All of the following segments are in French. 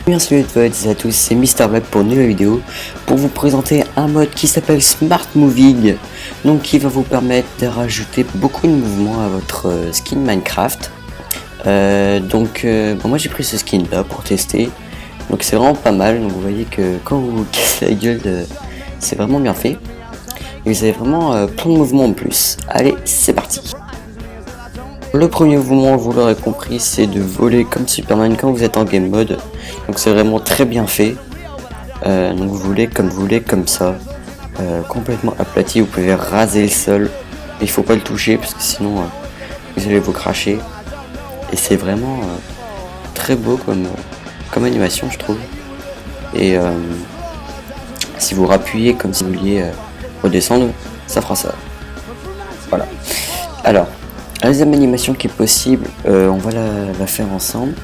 Bien salut à tous, c'est Mr Black pour une nouvelle vidéo pour vous présenter un mode qui s'appelle Smart Moving, donc qui va vous permettre de rajouter beaucoup de mouvements à votre skin Minecraft. Moi j'ai pris ce skin là pour tester, donc c'est vraiment pas mal. Donc vous voyez que quand vous cassez la gueule, c'est vraiment bien fait et vous avez vraiment plein de mouvements en plus. Allez, c'est parti. Le premier mouvement, vous l'aurez compris, c'est de voler comme Superman quand vous êtes en game mode. Donc c'est vraiment très bien fait. Donc vous volez comme ça, complètement aplati. Vous pouvez raser le sol. Il faut pas le toucher parce que sinon vous allez vous cracher. Et c'est vraiment très beau comme animation, je trouve. Et si vous rappuyez comme si vous vouliez redescendre, ça fera ça. Voilà. Alors, la deuxième animation qui est possible, on va la faire ensemble.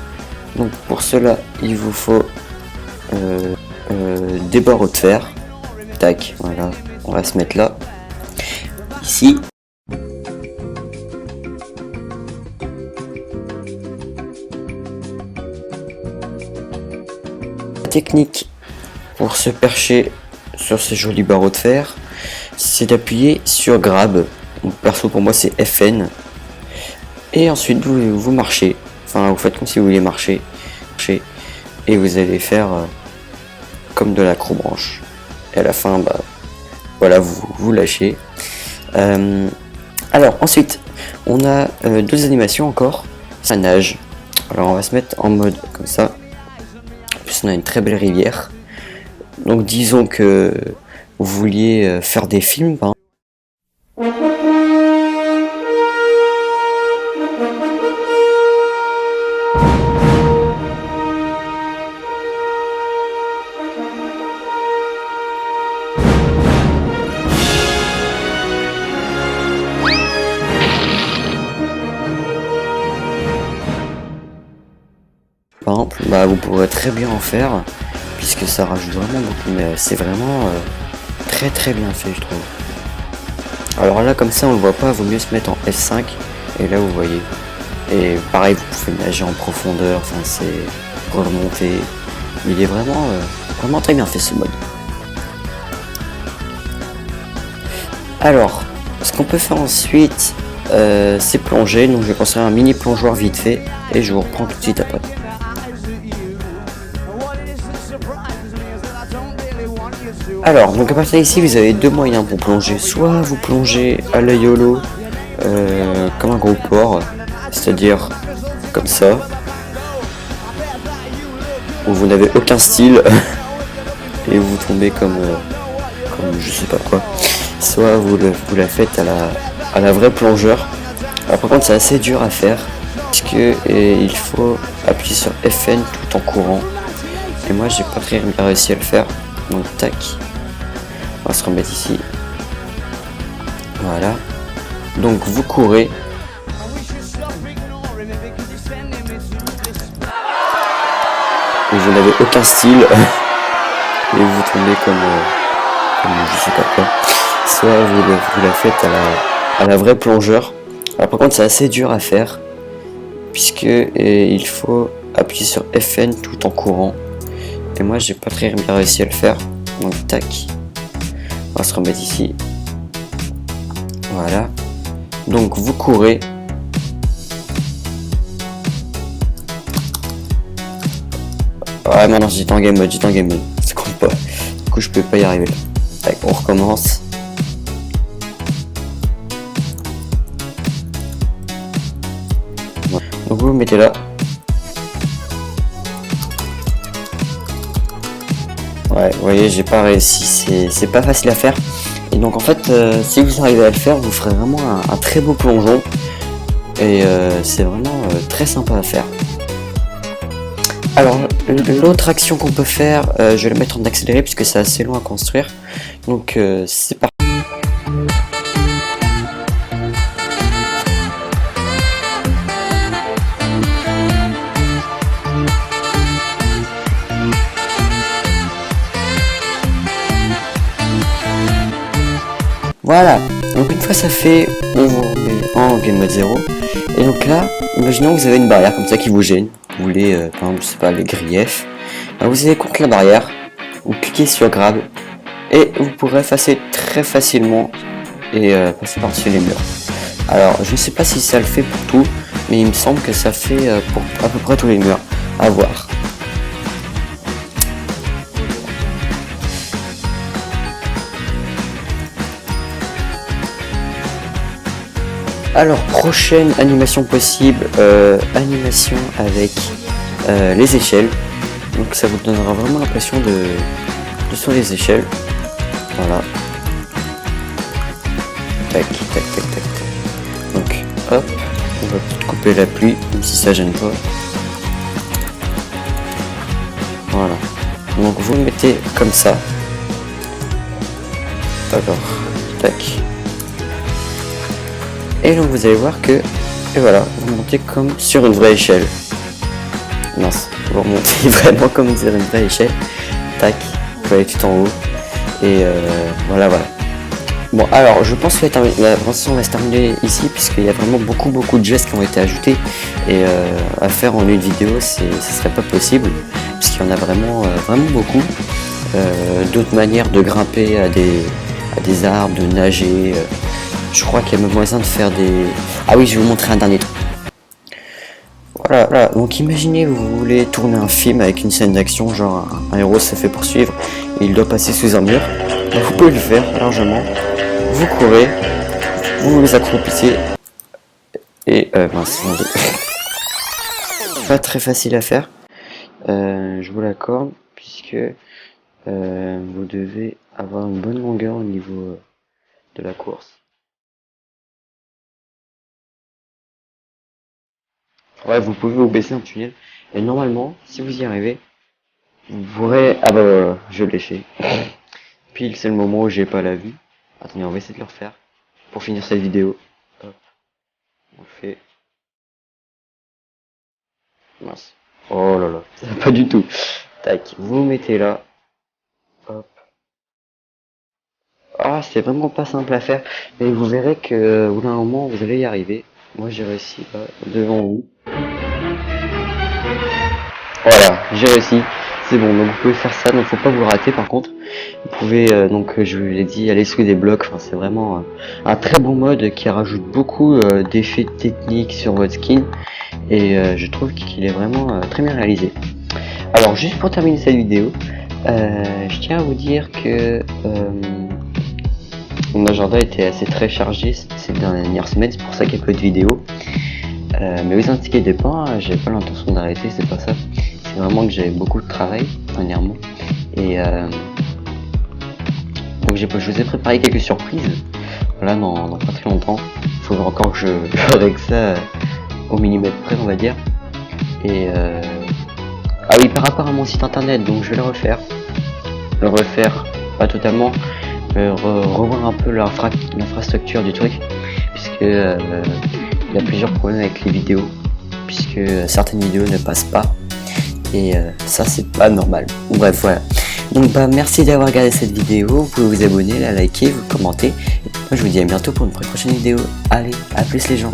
Donc pour cela, il vous faut des barreaux de fer. Tac, voilà, on va se mettre là. Ici. La technique pour se percher sur ces jolis barreaux de fer, c'est d'appuyer sur Grab. Donc, perso pour moi c'est FN. Et ensuite vous marchez, enfin vous faites comme si vous vouliez marcher, et vous allez faire comme de l'acrobranche. Et à la fin, voilà, vous lâchez. Alors ensuite, on a deux animations encore. Ça nage. Alors on va se mettre en mode comme ça. En plus on a une très belle rivière. Donc disons que vous vouliez faire des films, par exemple. Par exemple, vous pourrez très bien en faire, puisque ça rajoute vraiment beaucoup, mais c'est vraiment très bien fait, je trouve. Alors là, comme ça, on le voit pas, vaut mieux se mettre en F5, et là, vous voyez. Et pareil, vous pouvez nager en profondeur, enfin, c'est remonter. Il est vraiment très bien fait, ce mode. Alors, Ce qu'on peut faire ensuite, c'est plonger. Donc je vais construire un mini plongeoir vite fait et je vous reprends tout de suite après. Alors, donc à partir d'ici, vous avez deux moyens pour plonger. Soit vous plongez à la YOLO, comme un gros porc, c'est-à-dire comme ça, où vous n'avez aucun style et vous tombez comme je sais pas quoi. Soit vous la faites à la vraie plongeur. Alors par contre c'est assez dur à faire puisque il faut appuyer sur FN tout en courant. Et moi j'ai pas très bien réussi à le faire. Donc tac. On va se remettre ici. Voilà. Donc vous courez. Et vous n'avez aucun style. Et vous tombez comme je sais pas quoi. Soit vous la faites à la vraie plongeur. Alors par contre c'est assez dur à faire puisque il faut appuyer sur FN tout en courant. Et moi j'ai pas très bien réussi à le faire. Donc tac. On va se remettre ici. Voilà. Donc vous courez. Ouais maintenant j'étais en game mode, ça compte pas. Du coup je peux pas y arriver là. Tac, on recommence. Donc vous mettez là. Ouais, vous voyez, j'ai pas réussi, c'est pas facile à faire. Et donc en fait, si vous arrivez à le faire, vous ferez vraiment un très beau plongeon. Et c'est vraiment très sympa à faire. Alors, l'autre action qu'on peut faire, je vais la mettre en accéléré puisque c'est assez long à construire. Donc c'est parti. Voilà, donc une fois ça fait, on vous remet en game mode 0. Et donc là, imaginons que vous avez une barrière comme ça qui vous gêne. Vous voulez, par exemple, je sais pas, les griefs. Alors vous allez contre la barrière, vous cliquez sur grab et vous pourrez effacer très facilement et passer par-dessus les murs. Alors je ne sais pas si ça le fait pour tout, mais il me semble que ça fait pour à peu près tous les murs. À voir. Alors prochaine animation possible, animation avec les échelles. Donc ça vous donnera vraiment l'impression de sur les échelles. Voilà. Tac, tac, tac, tac, tac. Donc hop, on va couper la pluie, même si ça gêne pas. Voilà. Donc vous le mettez comme ça. D'accord. Tac. Et donc vous allez voir que, et voilà, vous montez comme sur une vraie échelle. Mince, vous remontez vraiment comme sur une vraie échelle. Tac, vous allez tout en haut. Et voilà. Bon alors je pense que la présentation va se terminer ici puisqu'il y a vraiment beaucoup de gestes qui ont été ajoutés. Et à faire en une vidéo, ce serait pas possible. Puisqu'il y en a vraiment beaucoup. D'autres manières de grimper à des arbres, de nager. Je crois qu'il y a même moyen de faire des... Ah oui, je vais vous montrer un dernier truc. Voilà, donc imaginez vous voulez tourner un film avec une scène d'action, genre un héros se fait poursuivre et il doit passer sous un mur. Donc vous pouvez le faire largement. Vous courez, vous vous accroupissez et... mince, pas très facile à faire. Je vous l'accorde puisque vous devez avoir une bonne longueur au niveau de la course. Ouais, vous pouvez vous baisser un tunnel. Et normalement, si vous y arrivez, vous pourrez... Ah bah voilà, je l'ai fait. Pile, c'est le moment où j'ai pas la vue. Attendez, on va essayer de le refaire. Pour finir cette vidéo. Hop. On fait... Mince. Oh là là, ça va pas du tout. Tac, vous vous mettez là. Hop. Ah, c'est vraiment pas simple à faire. Mais vous verrez que au bout d'un moment, vous allez y arriver. Moi, j'ai réussi là, devant vous. Voilà, j'ai réussi. c'est bon, donc vous pouvez faire ça, donc faut pas vous rater par contre. Vous pouvez, donc je vous l'ai dit, aller sous des blocs, enfin, c'est vraiment un très bon mode qui rajoute beaucoup d'effets techniques sur votre skin. Et je trouve qu'il est vraiment très bien réalisé. Alors juste pour terminer cette vidéo, je tiens à vous dire que mon agenda était assez très chargé ces dernières semaines, c'est pour ça qu'il y a peu de vidéos. Mais vous inquiétez pas, j'ai pas l'intention d'arrêter, c'est pas ça. C'est vraiment que j'avais beaucoup de travail dernièrement. Et donc je vous ai préparé quelques surprises. Voilà, dans pas très longtemps. Il faudra encore que je règle ça au millimètre près, on va dire. Et ah oui, par rapport à mon site internet, donc je vais le refaire, pas totalement, revoir un peu l'infrastructure du truc, puisque il y a plusieurs problèmes avec les vidéos, puisque certaines vidéos ne passent pas, et ça c'est pas normal. Bref, voilà. Donc bah merci d'avoir regardé cette vidéo, vous pouvez vous abonner, la liker, vous commenter, et moi je vous dis à bientôt pour une prochaine vidéo. Allez, à plus les gens.